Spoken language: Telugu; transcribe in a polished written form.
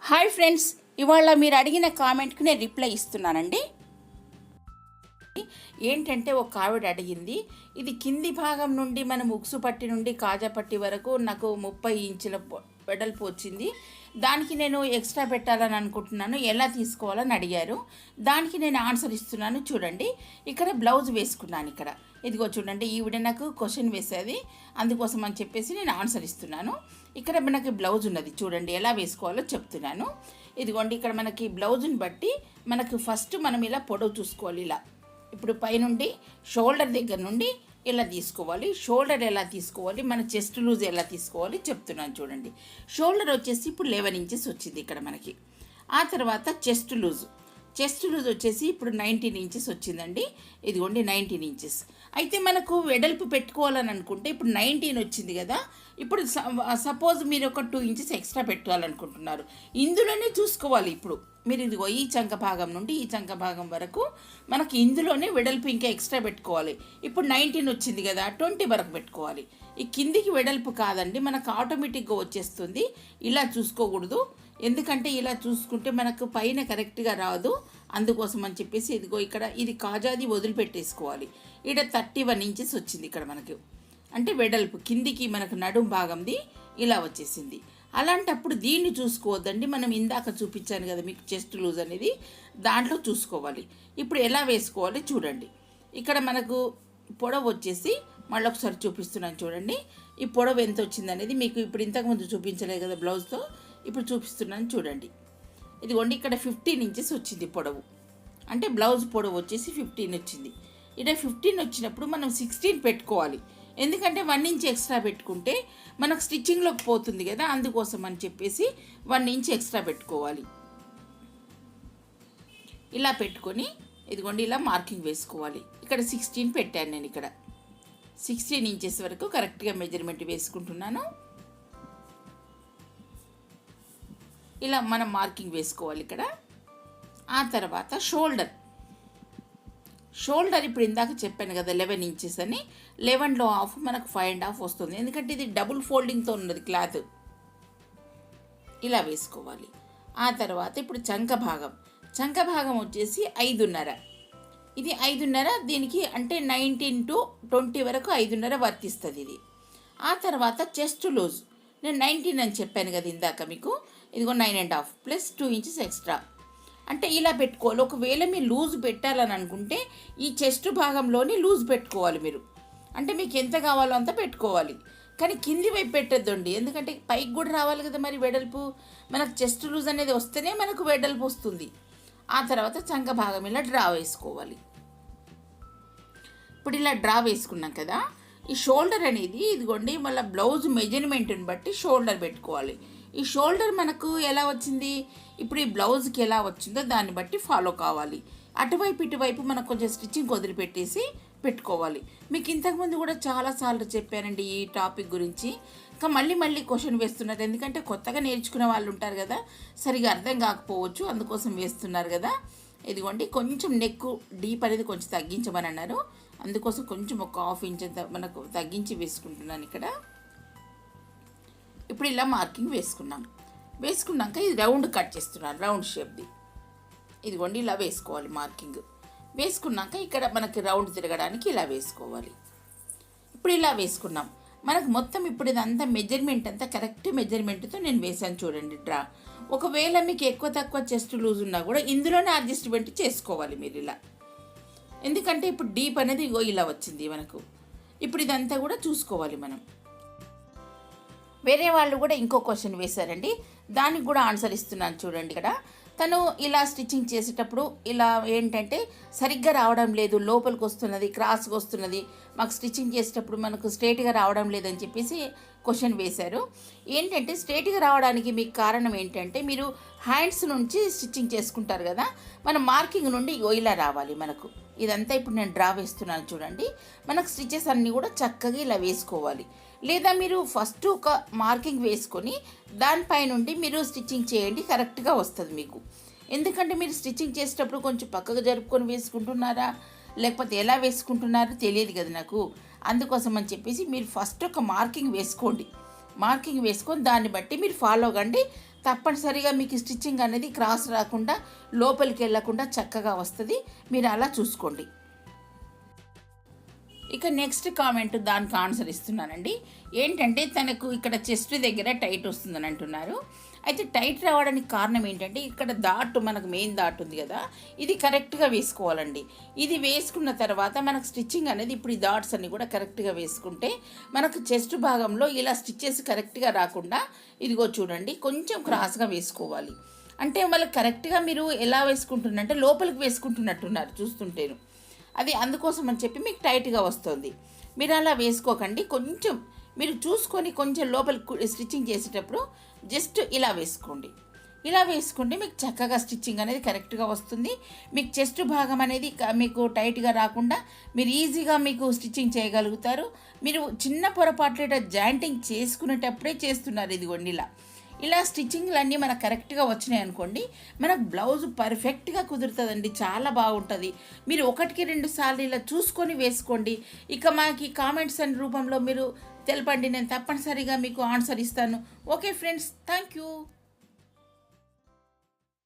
హాయ్ ఫ్రెండ్స్, ఇవాళ మీరు అడిగిన కామెంట్కి నేను రిప్లై ఇస్తున్నానండి. ఏంటంటే ఒక ఆవిడ అడిగింది, ఇది కింది భాగం నుండి మనం ఉక్సు పట్టి నుండి కాజా పట్టి వరకు నాకు 30 ఇంచుల వెడల్పు వచ్చింది. దానికి నేను ఎక్స్ట్రా పెట్టాలని అనుకుంటున్నాను, ఎలా తీసుకోవాలని అడిగారు. దానికి నేను ఆన్సర్ ఇస్తున్నాను. చూడండి, ఇక్కడ బ్లౌజ్ వేసుకున్నాను. ఇక్కడ ఇదిగో చూడండి, ఈవిడ నాకు క్వశ్చన్ వేసేది, అందుకోసం అని చెప్పేసి నేను ఆన్సర్ ఇస్తున్నాను. ఇక్కడ మనకి బ్లౌజ్ ఉన్నది, చూడండి ఎలా వేసుకోవాలో చెప్తున్నాను. ఇదిగోండి, ఇక్కడ మనకి బ్లౌజ్ని బట్టి మనకు ఫస్ట్ మనం ఇలా పొడవు చూసుకోవాలి. ఇలా ఇప్పుడు పైనుండి షోల్డర్ దగ్గర నుండి ఇలా తీసుకోవాలి. షోల్డర్ ఎలా తీసుకోవాలి, మన చెస్ట్ లూజ్ ఎలా తీసుకోవాలి చెప్తున్నాను. చూడండి, షోల్డర్ వచ్చేసి ఇప్పుడు 11 ఇంచెస్ వచ్చింది ఇక్కడ మనకి. ఆ తర్వాత చెస్ట్ లూజ్ వచ్చేసి ఇప్పుడు 19 ఇంచెస్ వచ్చిందండి. ఇదిగోండి 19 ఇంచెస్. అయితే మనకు వెడల్పు పెట్టుకోవాలని అనుకుంటే ఇప్పుడు 19 వచ్చింది కదా. ఇప్పుడు సపోజ్ మీరు ఒక 2 ఇంచెస్ ఎక్స్ట్రా పెట్టుకోవాలనుకుంటున్నారు, ఇందులోనే చూసుకోవాలి. ఇప్పుడు మీరు ఇదిగో ఈ చంక భాగం నుండి ఈ చంక భాగం వరకు మనకి ఇందులోనే వెడల్పు ఇంకా ఎక్స్ట్రా పెట్టుకోవాలి. ఇప్పుడు 19 వచ్చింది కదా, 20 వరకు పెట్టుకోవాలి. ఈ కిందికి వెడల్పు కాదండి, మనకు ఆటోమేటిక్గా వచ్చేస్తుంది. ఇలా చూసుకోకూడదు, ఎందుకంటే ఇలా చూసుకుంటే మనకు పైన కరెక్ట్గా రాదు. అందుకోసం అని చెప్పేసి ఇదిగో ఇక్కడ ఇది కాజాది వదిలిపెట్టేసుకోవాలి. ఇక్కడ 31 ఇంచెస్ వచ్చింది ఇక్కడ మనకు, అంటే వెడల్పు కిందికి మనకు నడుం భాగంది ఇలా వచ్చేసింది. అలాంటప్పుడు దీన్ని చూసుకోవద్దండి, మనం ఇందాక చూపించాను కదా మీకు చెస్ట్ లూజ్ అనేది, దాంట్లో చూసుకోవాలి. ఇప్పుడు ఎలా వేసుకోవాలి చూడండి. ఇక్కడ మనకు పొడవు వచ్చేసి మళ్ళీ ఒకసారి చూపిస్తున్నాను. చూడండి, ఈ పొడవు ఎంత వచ్చింది అనేది మీకు ఇప్పుడు ఇంతకుముందు చూపించలేదు కదా బ్లౌజ్తో, ఇప్పుడు చూపిస్తున్నాను. చూడండి, ఇదిగోండి ఇక్కడ 15 ఇంచెస్ వచ్చింది పొడవు, అంటే బ్లౌజ్ పొడవు వచ్చేసి 15 వచ్చింది. ఇక్కడ 15 వచ్చినప్పుడు మనం 16 పెట్టుకోవాలి, ఎందుకంటే 1 ఇంచ్ ఎక్స్ట్రా పెట్టుకుంటే మనకు స్టిచ్చింగ్లోకి పోతుంది కదా, అందుకోసం అని చెప్పేసి 1 ఇంచ్ ఎక్స్ట్రా పెట్టుకోవాలి. ఇలా పెట్టుకొని ఇదిగోండి ఇలా మార్కింగ్ వేసుకోవాలి. ఇక్కడ 16 పెట్టాను నేను, ఇక్కడ 16 ఇంచెస్ వరకు కరెక్ట్గా మెజర్మెంట్ వేసుకుంటున్నాను. ఇలా మనం మార్కింగ్ వేసుకోవాలి ఇక్కడ. ఆ తర్వాత షోల్డర్ ఇప్పుడు ఇందాక చెప్పాను కదా 11 ఇంచెస్ అని, 11లో హాఫ్ మనకు 5.5 వస్తుంది, ఎందుకంటే ఇది డబుల్ ఫోల్డింగ్తో ఉన్నది క్లాత్. ఇలా వేసుకోవాలి. ఆ తర్వాత ఇప్పుడు చంక భాగం వచ్చేసి 5.5. ఇది 5.5, దీనికి అంటే 19 to 20 వరకు 5.5 వర్తిస్తుంది ఇది. ఆ తర్వాత చెస్ట్ లూజ్ నేను 19 అని చెప్పాను కదా ఇందాక మీకు, ఇదిగో 9.5 ప్లస్ 2 ఇంచెస్ ఎక్స్ట్రా, అంటే ఇలా పెట్టుకోవాలి. ఒకవేళ మీరు లూజ్ పెట్టాలని అనుకుంటే ఈ చెస్ట్ భాగంలోని లూజ్ పెట్టుకోవాలి మీరు, అంటే మీకు ఎంత కావాలో అంత పెట్టుకోవాలి. కానీ కింది వైపు పెట్టద్దండి, ఎందుకంటే పైకి కూడా రావాలి కదా మరి వెడల్పు, మనకు చెస్ట్ లూజ్ అనేది వస్తేనే మనకు వెడల్పు వస్తుంది. ఆ తర్వాత చంక భాగం ఇలా డ్రా వేసుకోవాలి. ఇప్పుడు ఇలా డ్రా వేసుకున్నాం కదా, ఈ షోల్డర్ అనేది ఇదిగోండి మళ్ళీ బ్లౌజ్ మెజర్మెంట్ని బట్టి షోల్డర్ పెట్టుకోవాలి. ఈ షోల్డర్ మనకు ఎలా వచ్చింది, ఇప్పుడు ఈ బ్లౌజ్కి ఎలా వచ్చిందో దాన్ని బట్టి ఫాలో కావాలి. అటువైపు ఇటువైపు మనకు కొంచెం స్టిచ్చింగ్ వదిలిపెట్టేసి పెట్టుకోవాలి. మీకు ఇంతకుముందు కూడా చాలాసార్లు చెప్పానండి ఈ టాపిక్ గురించి, ఇంకా మళ్ళీ క్వశ్చన్ వేస్తున్నారు, ఎందుకంటే కొత్తగా నేర్చుకునే వాళ్ళు ఉంటారు కదా, సరిగా అర్థం కాకపోవచ్చు, అందుకోసం వేస్తున్నారు కదా. ఇదిగోండి కొంచెం నెక్ డీప్ అనేది కొంచెం తగ్గించమని అన్నారు, అందుకోసం కొంచెం ఒక 1/2 ఇంచ్ మనకు తగ్గించి వేసుకుంటున్నాను ఇక్కడ. ఇప్పుడు ఇలా మార్కింగ్ వేసుకున్నాక ఇది రౌండ్ కట్ చేస్తున్నాను, రౌండ్ షేప్ది. ఇదిగోండి ఇలా వేసుకోవాలి మార్కింగ్. వేసుకున్నాక ఇక్కడ మనకి రౌండ్ తిరగడానికి ఇలా వేసుకోవాలి. ఇప్పుడు ఇలా వేసుకున్నాం, మనకు మొత్తం ఇప్పుడు ఇదంతా మెజర్మెంట్ అంతా కరెక్ట్ మెజర్మెంట్తో నేను వేసాను. చూడండి డ్రా. ఒకవేళ మీకు ఎక్కువ తక్కువ చెస్ట్ లూజ్ ఉన్నా కూడా ఇందులోనే అడ్జస్ట్మెంట్ చేసుకోవాలి మీరు ఇలా, ఎందుకంటే ఇప్పుడు డీప్ అనేది ఇగో ఇలా వచ్చింది మనకు. ఇప్పుడు ఇదంతా కూడా చూసుకోవాలి మనం. వేరే వాళ్ళు కూడా ఇంకో క్వశ్చన్ వేశారండి, దానికి కూడా ఆన్సర్ ఇస్తున్నాను. చూడండి, ఇక్కడ తను ఇలా స్టిచ్చింగ్ చేసేటప్పుడు ఇలా ఏంటంటే సరిగ్గా రావడం లేదు, లోపలికి వస్తున్నది, క్రాస్గా వస్తున్నది, మాకు స్టిచ్చింగ్ చేసేటప్పుడు మనకు స్ట్రైట్గా రావడం లేదని చెప్పేసి క్వశ్చన్ వేశారు. ఏంటంటే స్ట్రైట్గా రావడానికి మీకు కారణం ఏంటంటే మీరు హ్యాండ్స్ నుంచి స్టిచ్చింగ్ చేసుకుంటారు కదా, మన మార్కింగ్ నుండి ఇలా రావాలి మనకు. ఇదంతా ఇప్పుడు నేను డ్రా వేస్తున్నాను. చూడండి, మనకు స్టిచెస్ అన్నీ కూడా చక్కగా ఇలా వేసుకోవాలి. లేదా మీరు ఫస్ట్ ఒక మార్కింగ్ వేసుకొని దానిపై నుండి మీరు స్టిచ్చింగ్ చేయండి, కరెక్ట్గా వస్తుంది మీకు. ఎందుకంటే మీరు స్టిచ్చింగ్ చేసేటప్పుడు కొంచెం పక్కకు జరుపుకొని వేసుకుంటున్నారా లేకపోతే ఎలా వేసుకుంటున్నారో తెలియదు కదా నాకు, అందుకోసం అని చెప్పేసి మీరు ఫస్ట్ ఒక మార్కింగ్ వేసుకోండి. మార్కింగ్ వేసుకొని దాన్ని బట్టి మీరు ఫాలో కండి, తప్పనిసరిగా మీకు స్టిచ్చింగ్ అనేది క్రాస్ రాకుండా లోపలికి వెళ్ళకుండా చక్కగా వస్తుంది. మీరు అలా చూసుకోండి. ఇక నెక్స్ట్ కామెంట్ దానికి ఆన్సర్ ఇస్తున్నానండి. ఏంటంటే తనకు ఇక్కడ చెస్ట్ దగ్గర టైట్ వస్తుందని అంటున్నారు. అయితే టైట్ రావడానికి కారణం ఏంటంటే ఇక్కడ డాట్, మనకు మెయిన్ డాట్ ఉంది కదా, ఇది కరెక్ట్గా వేసుకోవాలండి. ఇది వేసుకున్న తర్వాత మనకు స్టిచ్చింగ్ అనేది ఇప్పుడు ఈ డాట్స్ అన్ని కూడా కరెక్ట్గా వేసుకుంటే మనకు చెస్ట్ భాగంలో ఇలా స్టిచ్చెస్ కరెక్ట్గా రాకుండా ఇదిగో చూడండి కొంచెం క్రాస్గా వేసుకోవాలి. అంటే మళ్ళీ కరెక్ట్గా మీరు ఎలా వేసుకుంటున్నారంటే లోపలికి వేసుకుంటున్నట్టున్నారు చూస్తుంటేను. అది అందుకోసం అని చెప్పి మీకు టైట్గా వస్తుంది. మీరు అలా వేసుకోకండి. కొంచెం మీరు చూసుకొని కొంచెం లోపలికి స్టిచ్చింగ్ చేసేటప్పుడు జస్ట్ ఇలా వేసుకోండి. ఇలా వేసుకుంటే మీకు చక్కగా స్టిచ్చింగ్ అనేది కరెక్ట్గా వస్తుంది. మీకు చెస్ట్ భాగం అనేది మీకు టైట్గా రాకుండా మీరు ఈజీగా మీకు స్టిచ్చింగ్ చేయగలుగుతారు. మీరు చిన్న పొరపాట్లు జాయింటింగ్ చేసుకునేటప్పుడే చేస్తున్నారు. ఇదిగోండి ఇలా స్టిచ్చింగ్లు అన్నీ మనకు కరెక్ట్గా వచ్చినాయి అనుకోండి, మనకు బ్లౌజ్ పర్ఫెక్ట్గా కుదురుతుందండి. చాలా బాగుంటుంది. మీరు 1-2 సార్లు ఇలా చూసుకొని వేసుకోండి. ఇక మాకు ఈ కామెంట్స్ అనే రూపంలో మీరు తెలపండి. నేను తప్పనిసరిగా మీకు ఆన్సర్ ఇస్తాను. Okay friends, thank you.